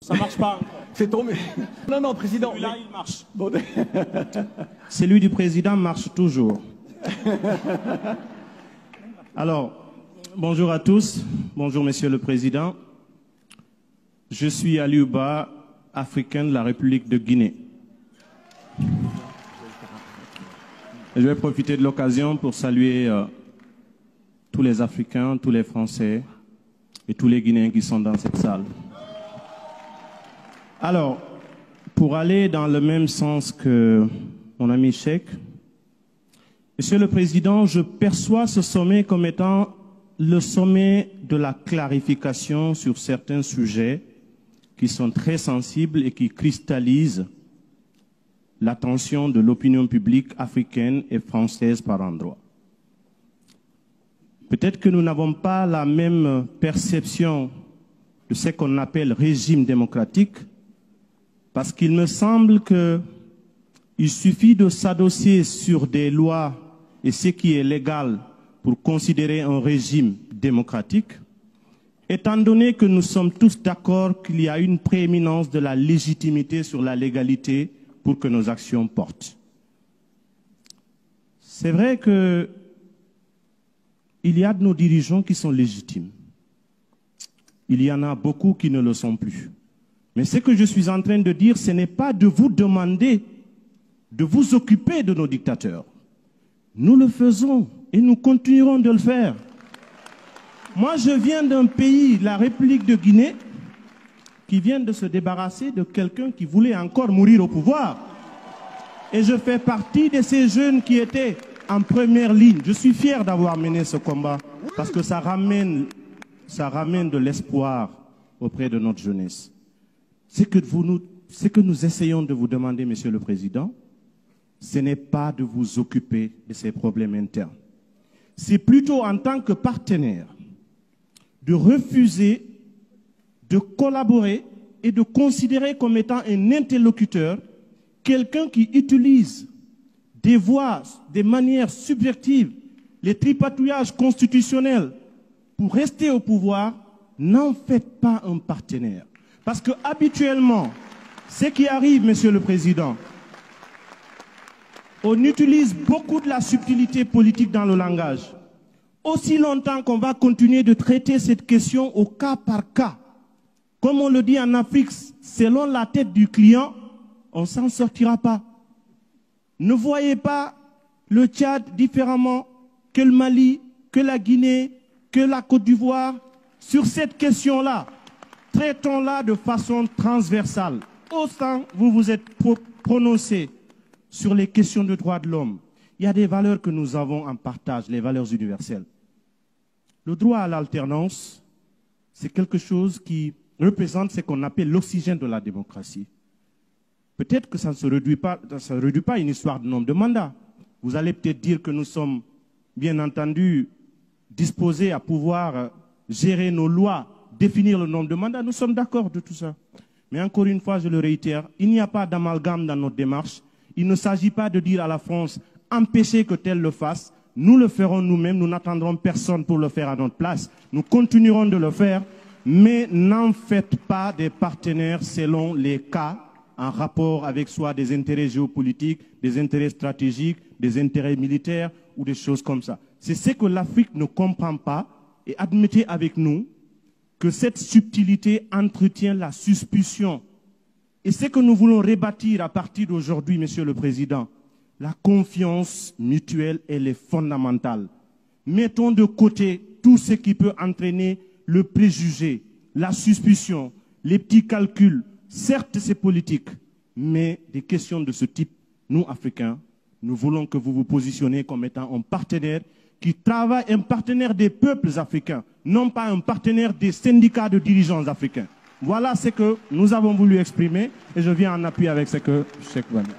Ça marche pas encore. C'est tombé. Non, non, président. Celui-là, il marche. Bon, Celui du président marche toujours. Alors, bonjour à tous. Bonjour, Monsieur le Président. Je suis Aliou Ba, africain de la République de Guinée. Et je vais profiter de l'occasion pour saluer tous les Africains, tous les Français et tous les Guinéens qui sont dans cette salle. Alors, pour aller dans le même sens que mon ami Cheikh, Monsieur le Président, je perçois ce sommet comme étant le sommet de la clarification sur certains sujets qui sont très sensibles et qui cristallisent l'attention de l'opinion publique africaine et française par endroits. Peut-être que nous n'avons pas la même perception de ce qu'on appelle régime démocratique, parce qu'il me semble qu'il suffit de s'adosser sur des lois et ce qui est légal pour considérer un régime démocratique, étant donné que nous sommes tous d'accord qu'il y a une prééminence de la légitimité sur la légalité pour que nos actions portent. C'est vrai qu'il y a de nos dirigeants qui sont légitimes. Il y en a beaucoup qui ne le sont plus. Mais ce que je suis en train de dire, ce n'est pas de vous demander de vous occuper de nos dictateurs. Nous le faisons et nous continuerons de le faire. Moi, je viens d'un pays, la République de Guinée, qui vient de se débarrasser de quelqu'un qui voulait encore mourir au pouvoir. Et je fais partie de ces jeunes qui étaient en première ligne. Je suis fier d'avoir mené ce combat parce que ça ramène de l'espoir auprès de notre jeunesse. Ce que nous essayons de vous demander, Monsieur le Président, ce n'est pas de vous occuper de ces problèmes internes. C'est plutôt en tant que partenaire de refuser de collaborer et de considérer comme étant un interlocuteur quelqu'un qui utilise des voies, des manières subjectives, les tripatouillages constitutionnels pour rester au pouvoir. N'en faites pas un partenaire. Parce que habituellement, ce qui arrive, Monsieur le Président, on utilise beaucoup de la subtilité politique dans le langage. Aussi longtemps qu'on va continuer de traiter cette question au cas par cas, comme on le dit en Afrique, selon la tête du client, on ne s'en sortira pas. Ne voyez pas le Tchad différemment que le Mali, que la Guinée, que la Côte d'Ivoire. Sur cette question-là, traitons-la de façon transversale. Autant vous vous êtes prononcé sur les questions de droits de l'homme, il y a des valeurs que nous avons en partage, les valeurs universelles. Le droit à l'alternance, c'est quelque chose qui représente ce qu'on appelle l'oxygène de la démocratie. Peut-être que ça ne se réduit pas à une histoire de nombre de mandats. Vous allez peut-être dire que nous sommes, bien entendu, disposés à pouvoir gérer nos lois, définir le nombre de mandats. Nous sommes d'accord de tout ça. Mais encore une fois, je le réitère, il n'y a pas d'amalgame dans notre démarche. Il ne s'agit pas de dire à la France, empêchez que tel le fasse. Nous le ferons nous-mêmes, nous n'attendrons personne pour le faire à notre place. Nous continuerons de le faire, mais n'en faites pas des partenaires selon les cas, en rapport avec soit des intérêts géopolitiques, des intérêts stratégiques, des intérêts militaires ou des choses comme ça. C'est ce que l'Afrique ne comprend pas, et admettez avec nous que cette subtilité entretient la suspicion. Et ce que nous voulons rebâtir à partir d'aujourd'hui, Monsieur le Président, la confiance mutuelle, elle est fondamentale. Mettons de côté tout ce qui peut entraîner le préjugé, la suspicion, les petits calculs. Certes, c'est politique, mais des questions de ce type, nous, Africains, nous voulons que vous vous positionnez comme étant un partenaire qui travaille, un partenaire des peuples africains, non pas un partenaire des syndicats de dirigeants africains. Voilà ce que nous avons voulu exprimer et je viens en appui avec ce que Cheikh va dire.